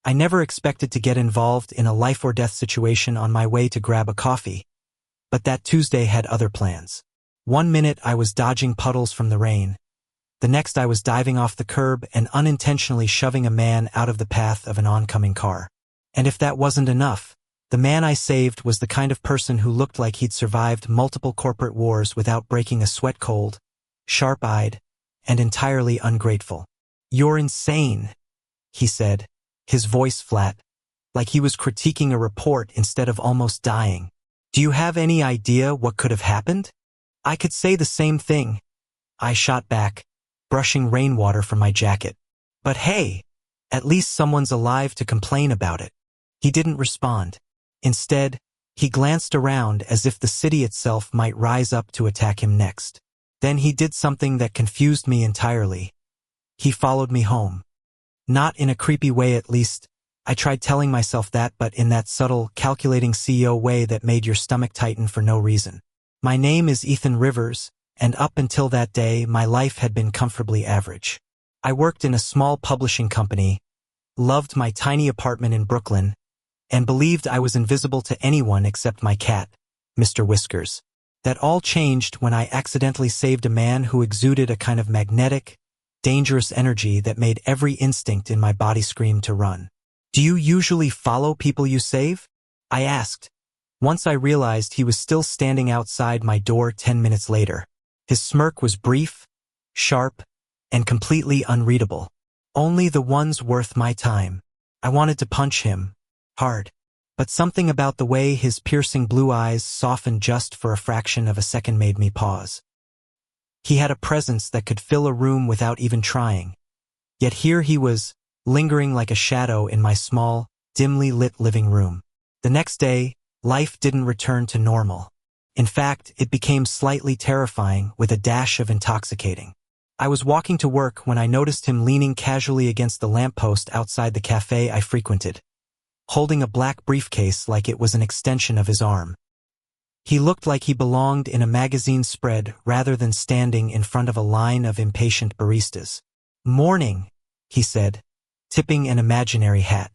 I never expected to get involved in a life-or-death situation on my way to grab a coffee. But that Tuesday had other plans. One minute I was dodging puddles from the rain. The next I was diving off the curb and unintentionally shoving a man out of the path of an oncoming car. And if that wasn't enough, the man I saved was the kind of person who looked like he'd survived multiple corporate wars without breaking a sweat cold, sharp-eyed, and entirely ungrateful. "You're insane," he said, his voice flat, like he was critiquing a report instead of almost dying. "Do you have any idea what could have happened?" "I could say the same thing," I shot back, brushing rainwater from my jacket. "But hey, at least someone's alive to complain about it." He didn't respond. Instead, he glanced around as if the city itself might rise up to attack him next. Then he did something that confused me entirely. He followed me home. Not in a creepy way, at least. I tried telling myself that, but in that subtle, calculating CEO way that made your stomach tighten for no reason. My name is Ethan Rivers, and up until that day, my life had been comfortably average. I worked in a small publishing company, loved my tiny apartment in Brooklyn, and believed I was invisible to anyone except my cat, Mr. Whiskers. That all changed when I accidentally saved a man who exuded a kind of magnetic, dangerous energy that made every instinct in my body scream to run. "Do you usually follow people you save?" I asked, once I realized he was still standing outside my door 10 minutes later. His smirk was brief, sharp, and completely unreadable. "Only the ones worth my time." I wanted to punch him, hard. But something about the way his piercing blue eyes softened just for a fraction of a second made me pause. He had a presence that could fill a room without even trying. Yet here he was, lingering like a shadow in my small, dimly lit living room. The next day, life didn't return to normal. In fact, it became slightly terrifying with a dash of intoxicating. I was walking to work when I noticed him leaning casually against the lamppost outside the cafe I frequented, holding a black briefcase like it was an extension of his arm. He looked like he belonged in a magazine spread rather than standing in front of a line of impatient baristas. "Morning," he said, tipping an imaginary hat.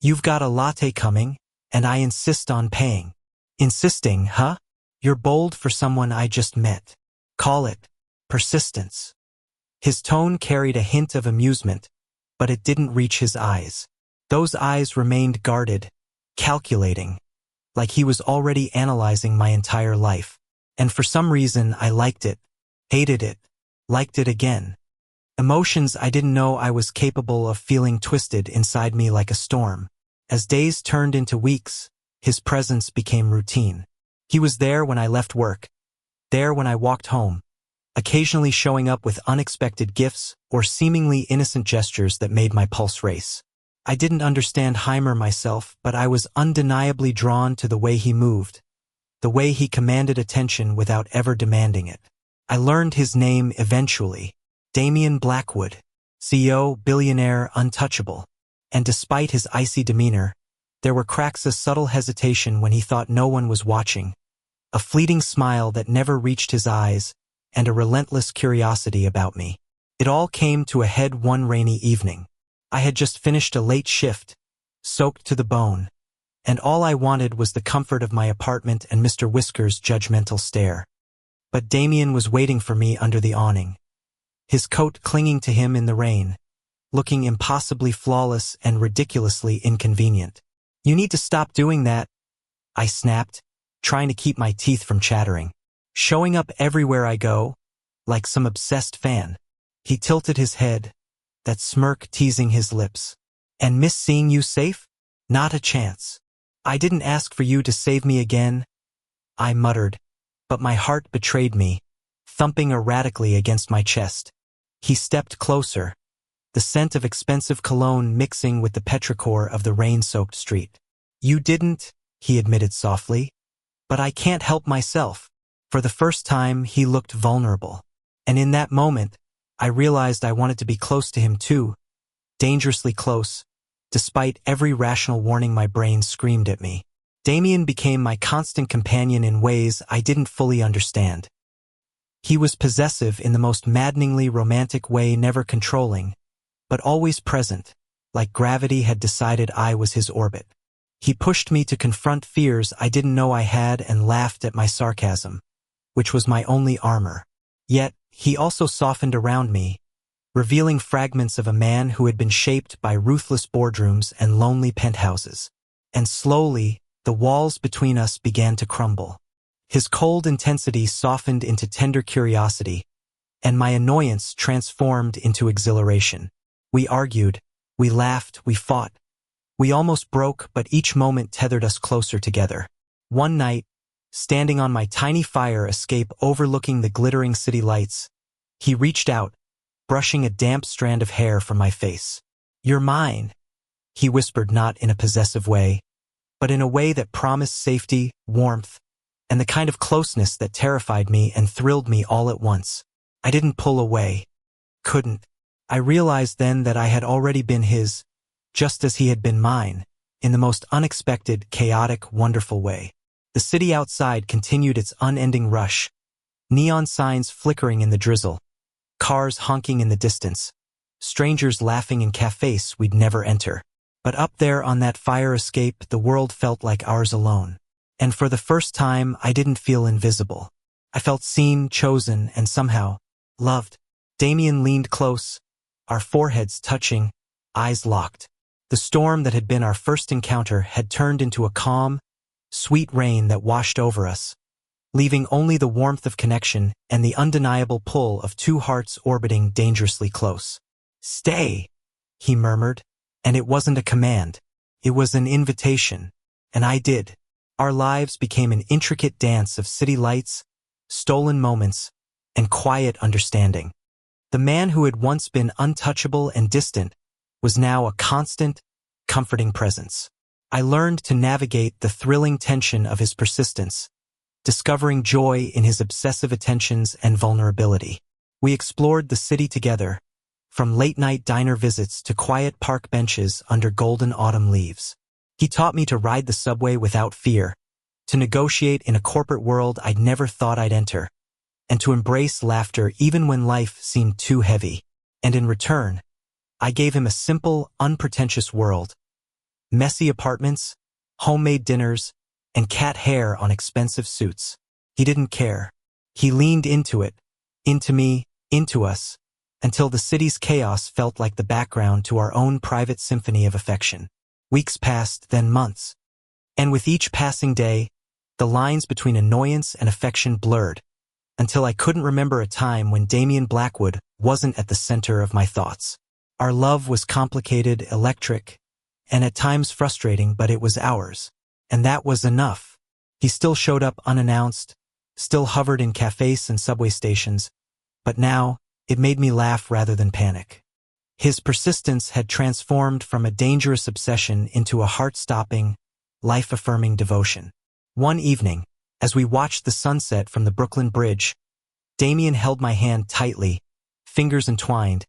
"You've got a latte coming, and I insist on paying." "Insisting, huh? You're bold for someone I just met. Call it persistence." His tone carried a hint of amusement, but it didn't reach his eyes. Those eyes remained guarded, calculating, like he was already analyzing my entire life. And for some reason I liked it, hated it, liked it again. Emotions I didn't know I was capable of feeling twisted inside me like a storm. As days turned into weeks, his presence became routine. He was there when I left work, there when I walked home, occasionally showing up with unexpected gifts or seemingly innocent gestures that made my pulse race. I didn't understand Heimer myself, but I was undeniably drawn to the way he moved, the way he commanded attention without ever demanding it. I learned his name eventually, Damian Blackwood, CEO, billionaire, untouchable. And despite his icy demeanor, there were cracks of subtle hesitation when he thought no one was watching, a fleeting smile that never reached his eyes, and a relentless curiosity about me. It all came to a head one rainy evening. I had just finished a late shift, soaked to the bone, and all I wanted was the comfort of my apartment and Mr. Whisker's judgmental stare. But Damien was waiting for me under the awning, his coat clinging to him in the rain, looking impossibly flawless and ridiculously inconvenient. "You need to stop doing that," I snapped, trying to keep my teeth from chattering. "Showing up everywhere I go, like some obsessed fan." He tilted his head, that smirk teasing his lips. "And miss seeing you safe? Not a chance." "I didn't ask for you to save me again," I muttered, but my heart betrayed me, thumping erratically against my chest. He stepped closer, the scent of expensive cologne mixing with the petrichor of the rain-soaked street. "You didn't," he admitted softly, "but I can't help myself." For the first time, he looked vulnerable. And in that moment, I realized I wanted to be close to him too, dangerously close, despite every rational warning my brain screamed at me. Damien became my constant companion in ways I didn't fully understand. He was possessive in the most maddeningly romantic way, never controlling, but always present, like gravity had decided I was his orbit. He pushed me to confront fears I didn't know I had and laughed at my sarcasm, which was my only armor. Yet, he also softened around me, revealing fragments of a man who had been shaped by ruthless boardrooms and lonely penthouses. And slowly, the walls between us began to crumble. His cold intensity softened into tender curiosity, and my annoyance transformed into exhilaration. We argued, we laughed, we fought. We almost broke, but each moment tethered us closer together. One night, standing on my tiny fire escape overlooking the glittering city lights, he reached out, brushing a damp strand of hair from my face. "You're mine," he whispered, not in a possessive way, but in a way that promised safety, warmth, and the kind of closeness that terrified me and thrilled me all at once. I didn't pull away. Couldn't. I realized then that I had already been his, just as he had been mine, in the most unexpected, chaotic, wonderful way. The city outside continued its unending rush, neon signs flickering in the drizzle, cars honking in the distance, strangers laughing in cafes we'd never enter. But up there on that fire escape, the world felt like ours alone. And for the first time, I didn't feel invisible. I felt seen, chosen, and somehow loved. Damien leaned close, our foreheads touching, eyes locked. The storm that had been our first encounter had turned into a calm, sweet rain that washed over us, leaving only the warmth of connection and the undeniable pull of two hearts orbiting dangerously close. "Stay," he murmured, and it wasn't a command. It was an invitation, and I did. Our lives became an intricate dance of city lights, stolen moments, and quiet understanding. The man who had once been untouchable and distant was now a constant, comforting presence. I learned to navigate the thrilling tension of his persistence, discovering joy in his obsessive attentions and vulnerability. We explored the city together, from late-night diner visits to quiet park benches under golden autumn leaves. He taught me to ride the subway without fear, to negotiate in a corporate world I'd never thought I'd enter, and to embrace laughter even when life seemed too heavy. And in return, I gave him a simple, unpretentious world. Messy apartments, homemade dinners, and cat hair on expensive suits. He didn't care. He leaned into it, into me, into us, until the city's chaos felt like the background to our own private symphony of affection. Weeks passed, then months. And with each passing day, the lines between annoyance and affection blurred, until I couldn't remember a time when Damien Blackwood wasn't at the center of my thoughts. Our love was complicated, electric, and at times frustrating, but it was ours. And that was enough. He still showed up unannounced, still hovered in cafes and subway stations, but now it made me laugh rather than panic. His persistence had transformed from a dangerous obsession into a heart-stopping, life-affirming devotion. One evening, as we watched the sunset from the Brooklyn Bridge, Damien held my hand tightly, fingers entwined,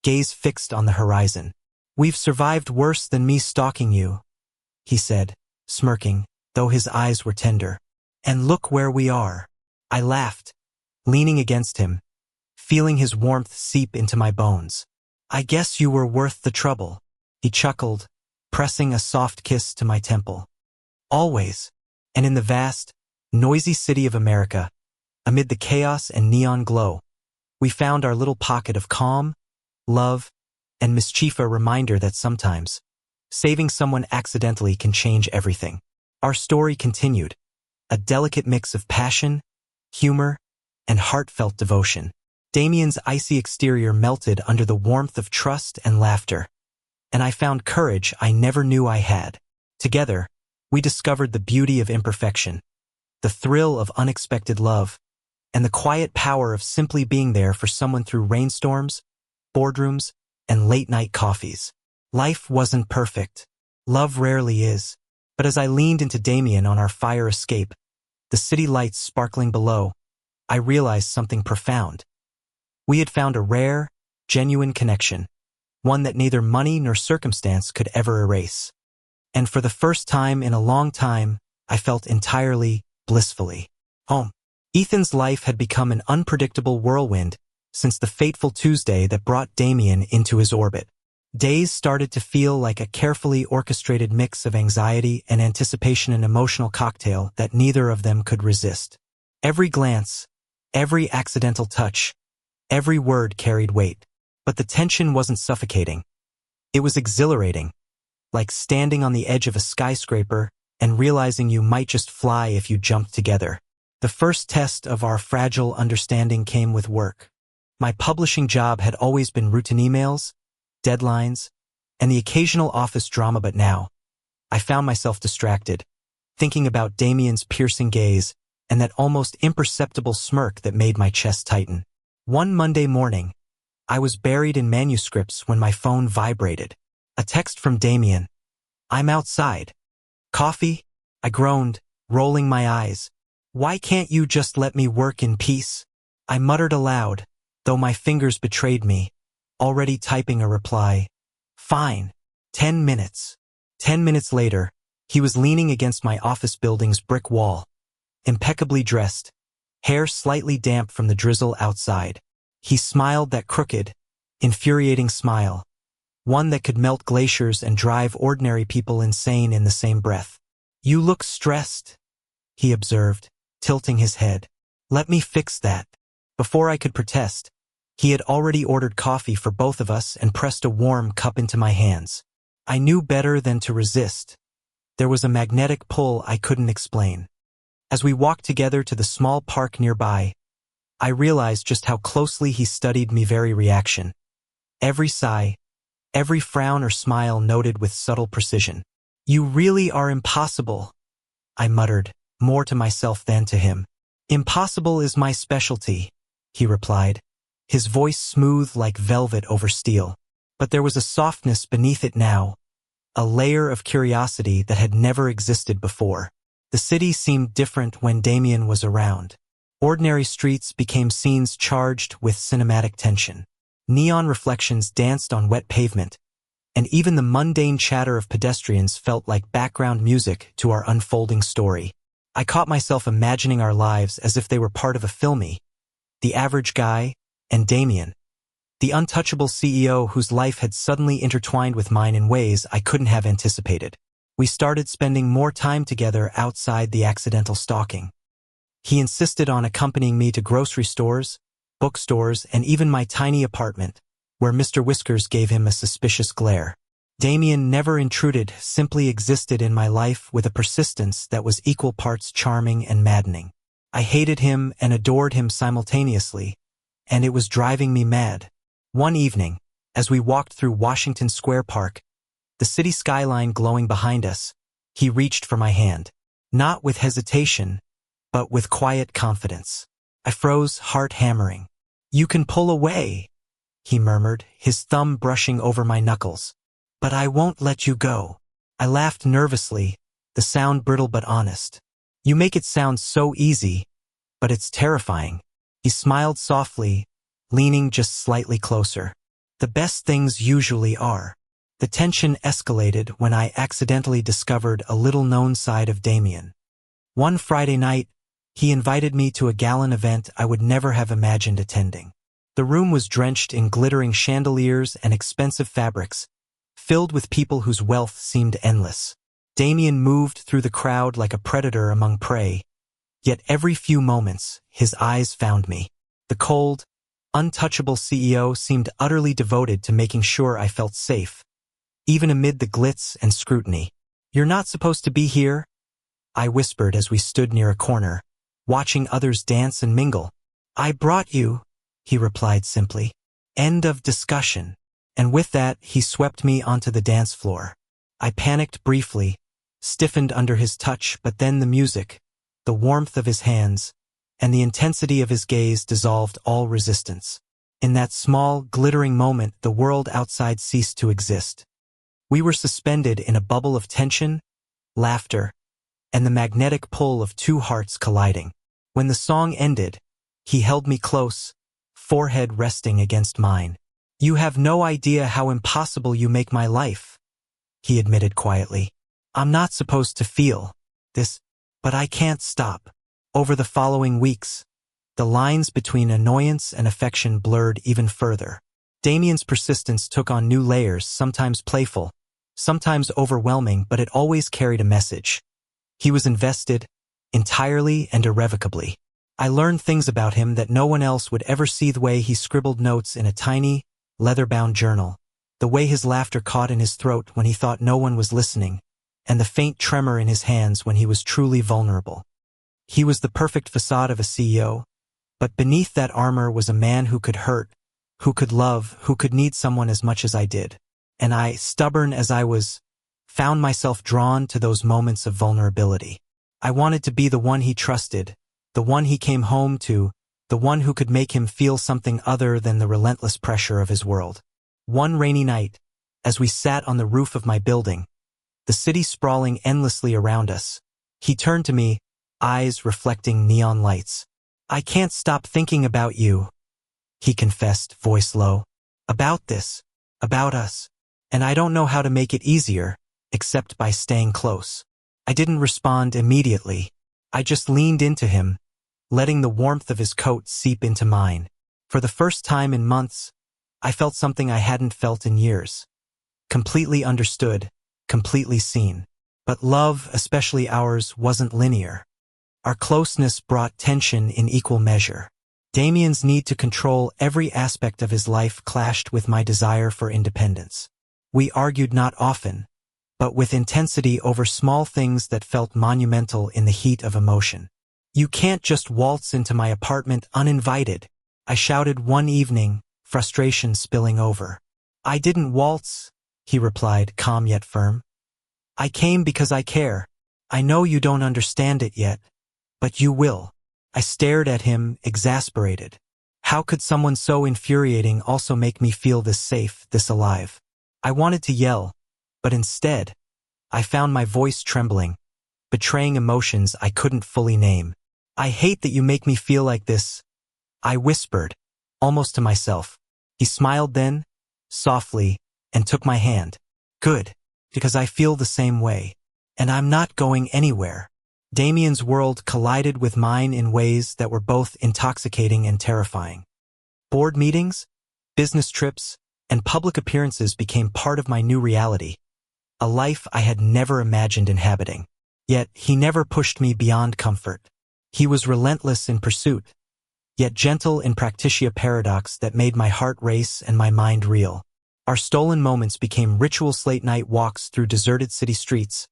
gaze fixed on the horizon. "We've survived worse than me stalking you," he said, smirking, though his eyes were tender. "And look where we are." I laughed, leaning against him, feeling his warmth seep into my bones. "I guess you were worth the trouble," he chuckled, pressing a soft kiss to my temple. Always. And in the vast, noisy city of America, amid the chaos and neon glow, we found our little pocket of calm, love, and mischief, a reminder that sometimes saving someone accidentally can change everything. Our story continued, a delicate mix of passion, humor, and heartfelt devotion. Damien's icy exterior melted under the warmth of trust and laughter, and I found courage I never knew I had. Together, we discovered the beauty of imperfection, the thrill of unexpected love, and the quiet power of simply being there for someone through rainstorms, boardrooms, and late-night coffees. Life wasn't perfect. Love rarely is. But as I leaned into Damien on our fire escape, the city lights sparkling below, I realized something profound. We had found a rare, genuine connection, one that neither money nor circumstance could ever erase. And for the first time in a long time, I felt entirely, blissfully home. Ethan's life had become an unpredictable whirlwind since the fateful Tuesday that brought Damien into his orbit. Days started to feel like a carefully orchestrated mix of anxiety and anticipation, an emotional cocktail that neither of them could resist. Every glance, every accidental touch, every word carried weight. But the tension wasn't suffocating. It was exhilarating, like standing on the edge of a skyscraper and realizing you might just fly if you jumped together. The first test of our fragile understanding came with work. My publishing job had always been routine emails, deadlines, and the occasional office drama, but now, I found myself distracted, thinking about Damien's piercing gaze and that almost imperceptible smirk that made my chest tighten. One Monday morning, I was buried in manuscripts when my phone vibrated. A text from Damien. "I'm outside." "Coffee?" I groaned, rolling my eyes. "Why can't you just let me work in peace?" I muttered aloud, though my fingers betrayed me, already typing a reply. "Fine. 10 minutes. 10 minutes later, he was leaning against my office building's brick wall, impeccably dressed, hair slightly damp from the drizzle outside. He smiled that crooked, infuriating smile, one that could melt glaciers and drive ordinary people insane in the same breath. "You look stressed," he observed, tilting his head. "Let me fix that." Before I could protest, he had already ordered coffee for both of us and pressed a warm cup into my hands. I knew better than to resist. There was a magnetic pull I couldn't explain. As we walked together to the small park nearby, I realized just how closely he studied me, very reaction. Every sigh, every frown or smile noted with subtle precision. "You really are impossible," I muttered, more to myself than to him. "Impossible is my specialty," he replied, his voice smooth like velvet over steel. But there was a softness beneath it now, a layer of curiosity that had never existed before. The city seemed different when Damien was around. Ordinary streets became scenes charged with cinematic tension. Neon reflections danced on wet pavement, and even the mundane chatter of pedestrians felt like background music to our unfolding story. I caught myself imagining our lives as if they were part of a filmy, the average guy, and Damien, the untouchable CEO whose life had suddenly intertwined with mine in ways I couldn't have anticipated. We started spending more time together outside the accidental stalking. He insisted on accompanying me to grocery stores, bookstores, and even my tiny apartment, where Mr. Whiskers gave him a suspicious glare. Damien never intruded, simply existed in my life with a persistence that was equal parts charming and maddening. I hated him and adored him simultaneously, and it was driving me mad. One evening, as we walked through Washington Square Park, the city skyline glowing behind us, he reached for my hand. Not with hesitation, but with quiet confidence. I froze, heart hammering. "You can pull away," he murmured, his thumb brushing over my knuckles. "But I won't let you go." I laughed nervously, the sound brittle but honest. "You make it sound so easy, but it's terrifying." He smiled softly, leaning just slightly closer. "The best things usually are." The tension escalated when I accidentally discovered a little-known side of Damien. One Friday night, he invited me to a gala event I would never have imagined attending. The room was drenched in glittering chandeliers and expensive fabrics, filled with people whose wealth seemed endless. Damien moved through the crowd like a predator among prey, yet every few moments, his eyes found me. The cold, untouchable CEO seemed utterly devoted to making sure I felt safe, even amid the glitz and scrutiny. "You're not supposed to be here," I whispered as we stood near a corner, watching others dance and mingle. "I brought you," he replied simply. End of discussion. And with that, he swept me onto the dance floor. I panicked briefly, stiffened under his touch, but then the music, the warmth of his hands, and the intensity of his gaze dissolved all resistance. In that small, glittering moment, the world outside ceased to exist. We were suspended in a bubble of tension, laughter, and the magnetic pull of two hearts colliding. When the song ended, he held me close, forehead resting against mine. "You have no idea how impossible you make my life," he admitted quietly. "I'm not supposed to feel this, but I can't stop." Over the following weeks, the lines between annoyance and affection blurred even further. Damien's persistence took on new layers, sometimes playful, sometimes overwhelming, but it always carried a message. He was invested, entirely and irrevocably. I learned things about him that no one else would ever see: the way he scribbled notes in a tiny, leather-bound journal, the way his laughter caught in his throat when he thought no one was listening, and the faint tremor in his hands when he was truly vulnerable. He was the perfect facade of a CEO, but beneath that armor was a man who could hurt, who could love, who could need someone as much as I did. And I, stubborn as I was, found myself drawn to those moments of vulnerability. I wanted to be the one he trusted, the one he came home to, the one who could make him feel something other than the relentless pressure of his world. One rainy night, as we sat on the roof of my building, the city sprawling endlessly around us, he turned to me, eyes reflecting neon lights. "I can't stop thinking about you," he confessed, voice low. "About this, about us. And I don't know how to make it easier, except by staying close." I didn't respond immediately. I just leaned into him, letting the warmth of his coat seep into mine. For the first time in months, I felt something I hadn't felt in years. Completely understood, completely seen. But love, especially ours, wasn't linear. Our closeness brought tension in equal measure. Damien's need to control every aspect of his life clashed with my desire for independence. We argued not often, but with intensity over small things that felt monumental in the heat of emotion. "You can't just waltz into my apartment uninvited," I shouted one evening, frustration spilling over. "I didn't waltz," he replied, calm yet firm. "I came because I care. I know you don't understand it yet, but you will." I stared at him, exasperated. How could someone so infuriating also make me feel this safe, this alive? I wanted to yell, but instead, I found my voice trembling, betraying emotions I couldn't fully name. "I hate that you make me feel like this," I whispered, almost to myself. He smiled then, softly, and took my hand. "Good, because I feel the same way. And I'm not going anywhere." Damien's world collided with mine in ways that were both intoxicating and terrifying. Board meetings, business trips, and public appearances became part of my new reality, a life I had never imagined inhabiting. Yet he never pushed me beyond comfort. He was relentless in pursuit, yet gentle in practice, a paradox that made my heart race and my mind reel. Our stolen moments became rituals: late-night walks through deserted city streets,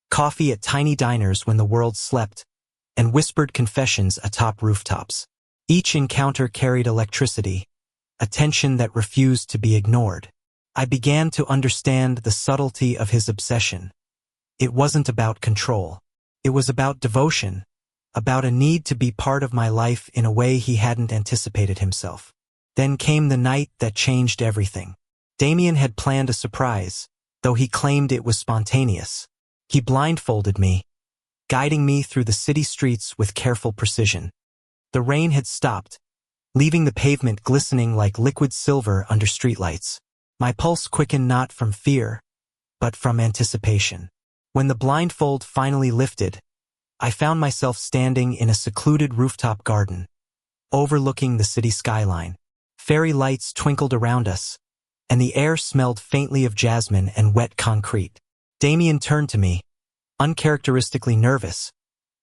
coffee at tiny diners when the world slept, and whispered confessions atop rooftops. Each encounter carried electricity, a tension that refused to be ignored. I began to understand the subtlety of his obsession. It wasn't about control. It was about devotion, about a need to be part of my life in a way he hadn't anticipated himself. Then came the night that changed everything. Damien had planned a surprise, though he claimed it was spontaneous. He blindfolded me, guiding me through the city streets with careful precision. The rain had stopped, leaving the pavement glistening like liquid silver under streetlights. My pulse quickened not from fear, but from anticipation. When the blindfold finally lifted, I found myself standing in a secluded rooftop garden, overlooking the city skyline. Fairy lights twinkled around us, and the air smelled faintly of jasmine and wet concrete. Damien turned to me, uncharacteristically nervous,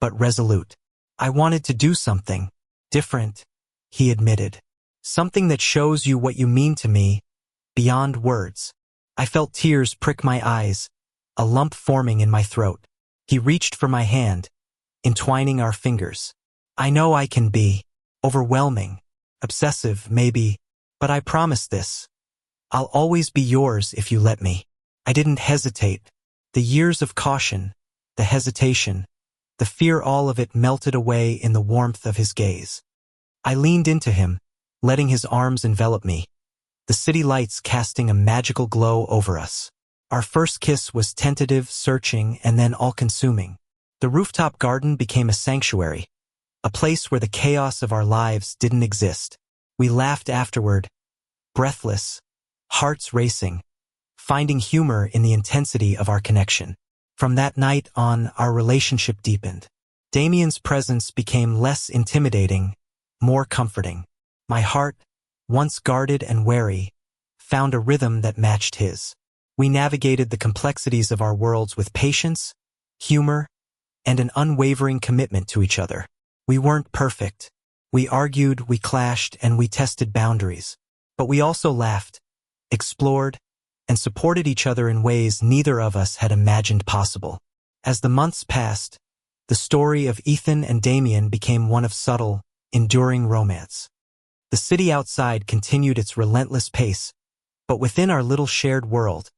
but resolute. "I wanted to do something different," he admitted. "Something that shows you what you mean to me, beyond words." I felt tears prick my eyes, a lump forming in my throat. He reached for my hand, entwining our fingers. "I know I can be overwhelming, obsessive, maybe, but I promise this. I'll always be yours if you let me." I didn't hesitate. The years of caution, the hesitation, the fear, all of it melted away in the warmth of his gaze. I leaned into him, letting his arms envelop me, the city lights casting a magical glow over us. Our first kiss was tentative, searching, and then all-consuming. The rooftop garden became a sanctuary, a place where the chaos of our lives didn't exist. We laughed afterward, breathless, hearts racing, finding humor in the intensity of our connection. From that night on, our relationship deepened. Damien's presence became less intimidating, more comforting. My heart, once guarded and wary, found a rhythm that matched his. We navigated the complexities of our worlds with patience, humor, and an unwavering commitment to each other. We weren't perfect. We argued, we clashed, and we tested boundaries. But we also laughed, explored, and supported each other in ways neither of us had imagined possible. As the months passed, the story of Ethan and Damien became one of subtle, enduring romance. The city outside continued its relentless pace, but within our little shared world,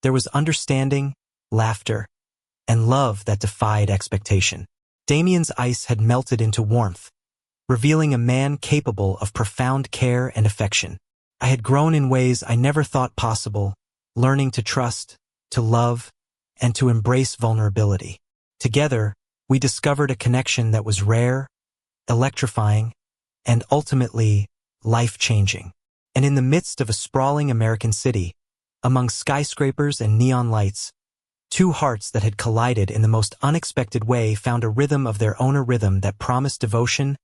there was understanding, laughter, and love that defied expectation. Damien's ice had melted into warmth, revealing a man capable of profound care and affection. I had grown in ways I never thought possible, learning to trust, to love, and to embrace vulnerability. Together, we discovered a connection that was rare, electrifying, and ultimately life-changing. And in the midst of a sprawling American city, among skyscrapers and neon lights, two hearts that had collided in the most unexpected way found a rhythm of their own, a rhythm that promised devotion,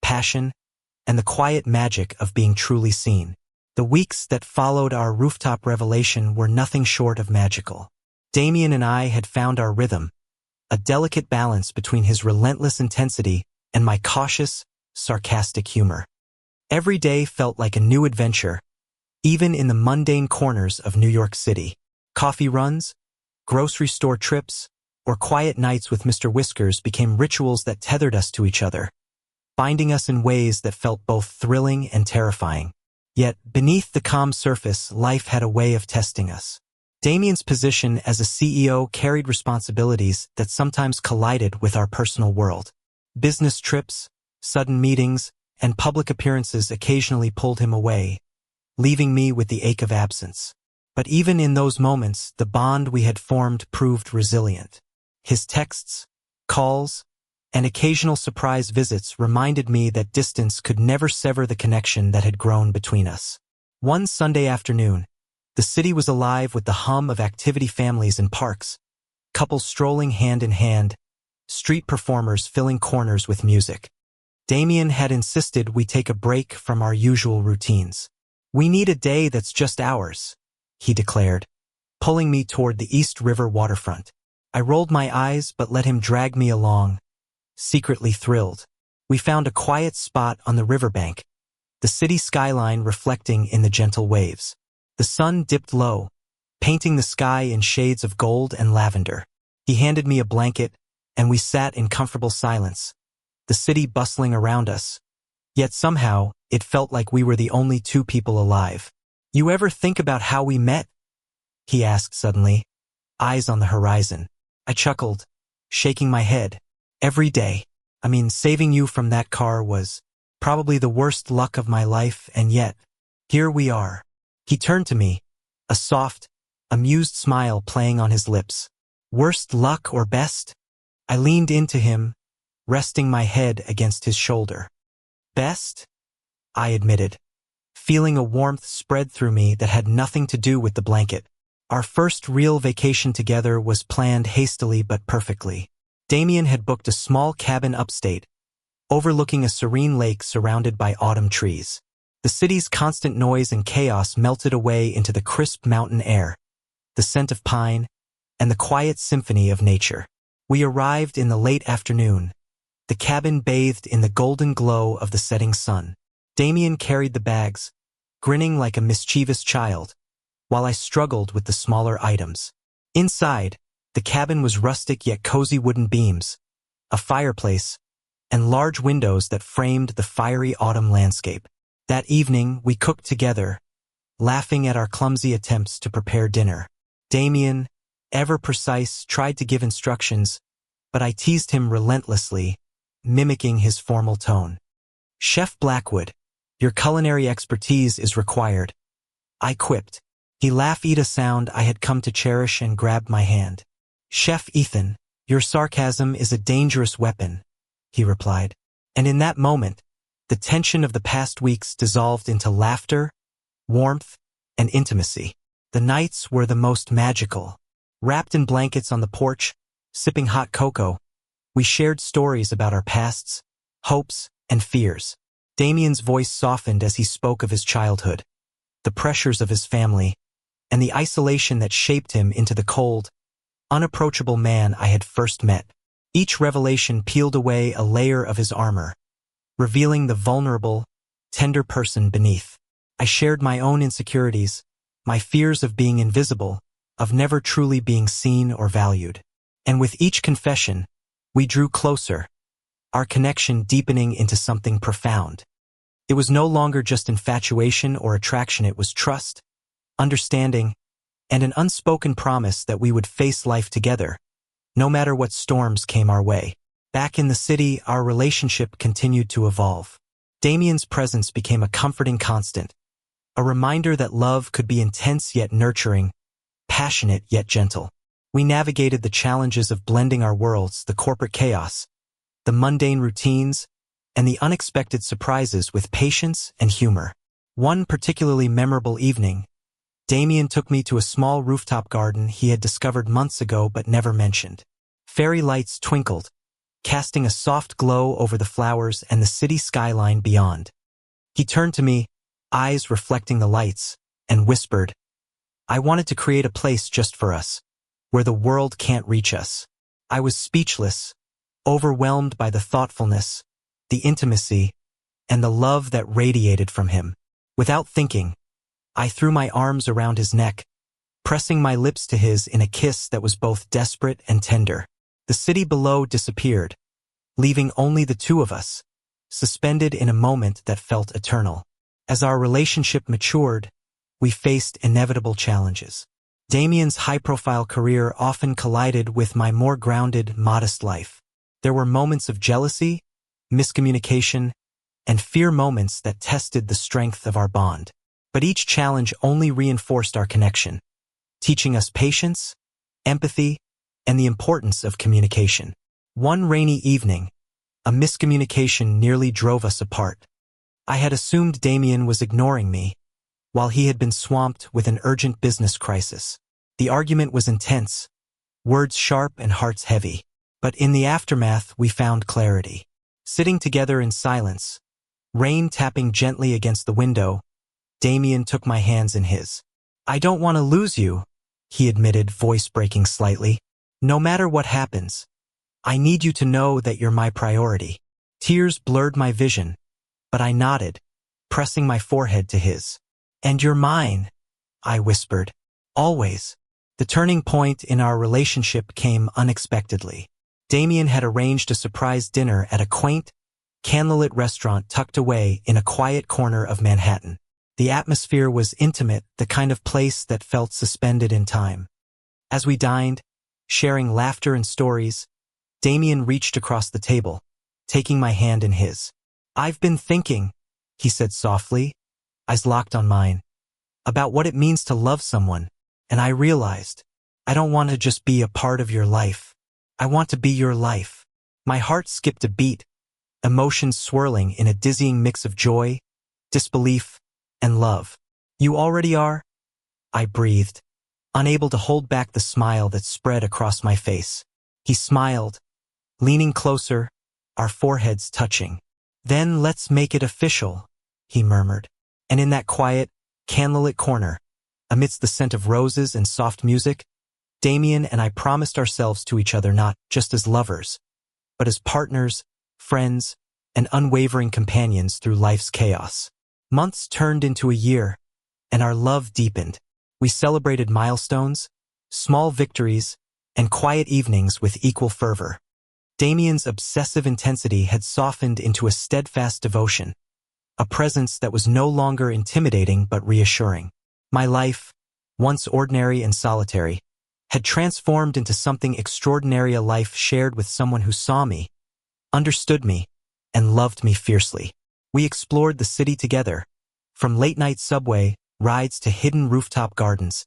passion, and the quiet magic of being truly seen. The weeks that followed our rooftop revelation were nothing short of magical. Damien and I had found our rhythm, a delicate balance between his relentless intensity and my cautious, sarcastic humor. Every day felt like a new adventure, even in the mundane corners of New York City. Coffee runs, grocery store trips, or quiet nights with Mr. Whiskers became rituals that tethered us to each other, binding us in ways that felt both thrilling and terrifying. Yet, beneath the calm surface, life had a way of testing us. Damien's position as a CEO carried responsibilities that sometimes collided with our personal world. Business trips, sudden meetings, and public appearances occasionally pulled him away, leaving me with the ache of absence. But even in those moments, the bond we had formed proved resilient. His texts, calls, and occasional surprise visits reminded me that distance could never sever the connection that had grown between us. One Sunday afternoon, the city was alive with the hum of activity, families in parks, couples strolling hand in hand, street performers filling corners with music. Damien had insisted we take a break from our usual routines. "We need a day that's just ours," he declared, pulling me toward the East River waterfront. I rolled my eyes but let him drag me along, secretly thrilled. We found a quiet spot on the riverbank, the city skyline reflecting in the gentle waves. The sun dipped low, painting the sky in shades of gold and lavender. He handed me a blanket, and we sat in comfortable silence, the city bustling around us. Yet somehow, it felt like we were the only two people alive. "You ever think about how we met?" he asked suddenly, eyes on the horizon. I chuckled, shaking my head. "Every day. I mean, saving you from that car was probably the worst luck of my life, and yet, here we are." He turned to me, a soft, amused smile playing on his lips. "Worst luck or best?" I leaned into him, resting my head against his shoulder. "Best?" I admitted, feeling a warmth spread through me that had nothing to do with the blanket. Our first real vacation together was planned hastily but perfectly. Damien had booked a small cabin upstate, overlooking a serene lake surrounded by autumn trees. The city's constant noise and chaos melted away into the crisp mountain air, the scent of pine, and the quiet symphony of nature. We arrived in the late afternoon, the cabin bathed in the golden glow of the setting sun. Damien carried the bags, grinning like a mischievous child, while I struggled with the smaller items. Inside, the cabin was rustic yet cozy, wooden beams, a fireplace, and large windows that framed the fiery autumn landscape. That evening, we cooked together, laughing at our clumsy attempts to prepare dinner. Damien, ever precise, tried to give instructions, but I teased him relentlessly, mimicking his formal tone. "Chef Blackwood, your culinary expertise is required," I quipped. He laughed at a sound I had come to cherish and grabbed my hand. "Chef Ethan, your sarcasm is a dangerous weapon," he replied. And in that moment, the tension of the past weeks dissolved into laughter, warmth, and intimacy. The nights were the most magical. Wrapped in blankets on the porch, sipping hot cocoa, we shared stories about our pasts, hopes, and fears. Damien's voice softened as he spoke of his childhood, the pressures of his family, and the isolation that shaped him into the cold, unapproachable man I had first met. Each revelation peeled away a layer of his armor, revealing the vulnerable, tender person beneath. I shared my own insecurities, my fears of being invisible, of never truly being seen or valued. And with each confession, we drew closer, our connection deepening into something profound. It was no longer just infatuation or attraction, it was trust, understanding, and an unspoken promise that we would face life together, no matter what storms came our way. Back in the city, our relationship continued to evolve. Damien's presence became a comforting constant, a reminder that love could be intense yet nurturing, passionate yet gentle. We navigated the challenges of blending our worlds, the corporate chaos, the mundane routines, and the unexpected surprises with patience and humor. One particularly memorable evening, Damien took me to a small rooftop garden he had discovered months ago but never mentioned. Fairy lights twinkled, casting a soft glow over the flowers and the city skyline beyond. He turned to me, eyes reflecting the lights, and whispered, "I wanted to create a place just for us, where the world can't reach us." I was speechless, overwhelmed by the thoughtfulness, the intimacy, and the love that radiated from him. Without thinking, I threw my arms around his neck, pressing my lips to his in a kiss that was both desperate and tender. The city below disappeared, leaving only the two of us, suspended in a moment that felt eternal. As our relationship matured, we faced inevitable challenges. Damien's high-profile career often collided with my more grounded, modest life. There were moments of jealousy, miscommunication, and fear, moments that tested the strength of our bond. But each challenge only reinforced our connection, teaching us patience, empathy, and the importance of communication. One rainy evening, a miscommunication nearly drove us apart. I had assumed Damien was ignoring me, while he had been swamped with an urgent business crisis. The argument was intense, words sharp and hearts heavy. But in the aftermath, we found clarity. Sitting together in silence, rain tapping gently against the window, Damien took my hands in his. "I don't want to lose you," he admitted, voice breaking slightly. "No matter what happens, I need you to know that you're my priority." Tears blurred my vision, but I nodded, pressing my forehead to his. "And you're mine," I whispered. "Always." The turning point in our relationship came unexpectedly. Damien had arranged a surprise dinner at a quaint, candlelit restaurant tucked away in a quiet corner of Manhattan. The atmosphere was intimate, the kind of place that felt suspended in time. As we dined, sharing laughter and stories, Damien reached across the table, taking my hand in his. "I've been thinking," he said softly, eyes locked on mine, "about what it means to love someone, and I realized, I don't want to just be a part of your life. I want to be your life." My heart skipped a beat, emotions swirling in a dizzying mix of joy, disbelief, and love. "You already are?" I breathed, unable to hold back the smile that spread across my face. He smiled, leaning closer, our foreheads touching. "Then let's make it official," he murmured. And in that quiet, candlelit corner, amidst the scent of roses and soft music, Damien and I promised ourselves to each other not just as lovers, but as partners, friends, and unwavering companions through life's chaos. Months turned into a year, and our love deepened. We celebrated milestones, small victories, and quiet evenings with equal fervor. Damien's obsessive intensity had softened into a steadfast devotion, a presence that was no longer intimidating but reassuring. My life, once ordinary and solitary, had transformed into something extraordinary, a life shared with someone who saw me, understood me, and loved me fiercely. We explored the city together, from late-night subway rides to hidden rooftop gardens,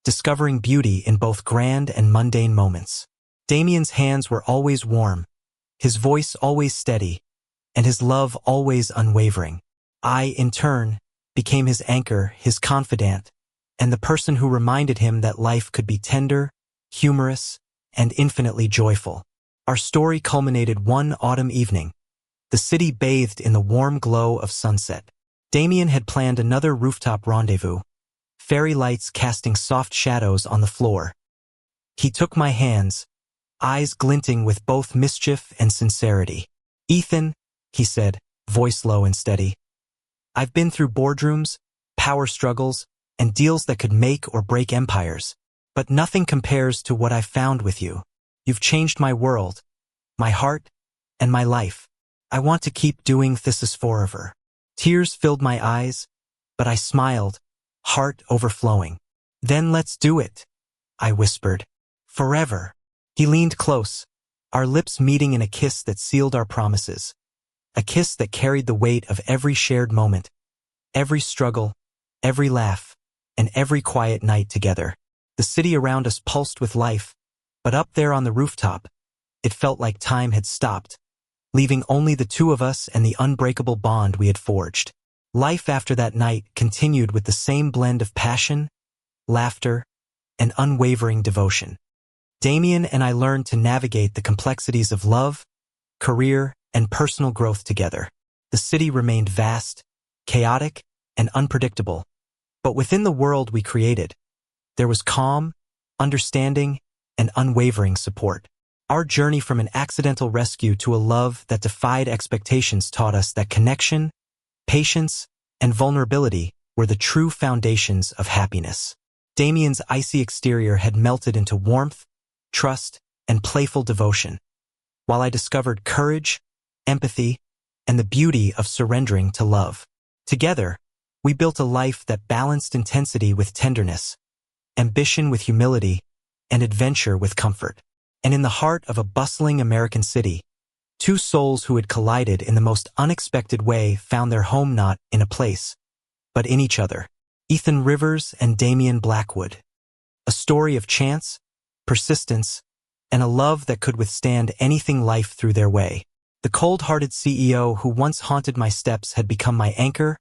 discovering beauty in both grand and mundane moments. Damien's hands were always warm, his voice always steady, and his love always unwavering. I, in turn, became his anchor, his confidant, and the person who reminded him that life could be tender, humorous, and infinitely joyful. Our story culminated one autumn evening, the city bathed in the warm glow of sunset. Damien had planned another rooftop rendezvous, fairy lights casting soft shadows on the floor. He took my hands, eyes glinting with both mischief and sincerity. "Ethan," he said, voice low and steady, "I've been through boardrooms, power struggles, and deals that could make or break empires. But nothing compares to what I found with you. You've changed my world, my heart, and my life. I want to keep doing this forever." Tears filled my eyes, but I smiled, heart overflowing. "Then let's do it," I whispered. "Forever." He leaned close, our lips meeting in a kiss that sealed our promises. A kiss that carried the weight of every shared moment, every struggle, every laugh, and every quiet night together. The city around us pulsed with life, but up there on the rooftop, it felt like time had stopped, leaving only the two of us and the unbreakable bond we had forged. Life after that night continued with the same blend of passion, laughter, and unwavering devotion. Damien and I learned to navigate the complexities of love, career, and personal growth together. The city remained vast, chaotic, and unpredictable, but within the world we created, there was calm, understanding, and unwavering support. Our journey from an accidental rescue to a love that defied expectations taught us that connection, patience, and vulnerability were the true foundations of happiness. Damien's icy exterior had melted into warmth, trust, and playful devotion, while I discovered courage, empathy, and the beauty of surrendering to love. Together, we built a life that balanced intensity with tenderness, ambition with humility, and adventure with comfort. And in the heart of a bustling American city, two souls who had collided in the most unexpected way found their home not in a place, but in each other. Ethan Rivers and Damien Blackwood. A story of chance, persistence, and a love that could withstand anything life threw their way. The cold-hearted CEO who once haunted my steps had become my anchor,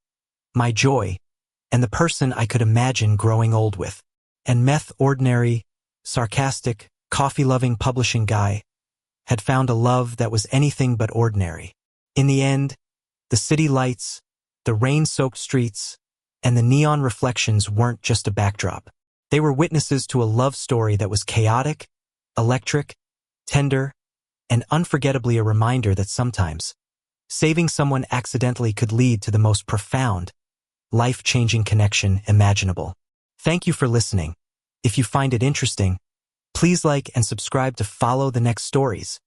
my joy, and the person I could imagine growing old with. And Meth, ordinary, sarcastic, coffee-loving publishing guy, had found a love that was anything but ordinary. In the end, the city lights, the rain-soaked streets, and the neon reflections weren't just a backdrop. They were witnesses to a love story that was chaotic, electric, tender, and unforgettably a reminder that sometimes saving someone accidentally could lead to the most profound, life-changing connection imaginable. Thank you for listening. If you find it interesting, please like and subscribe to follow the next stories.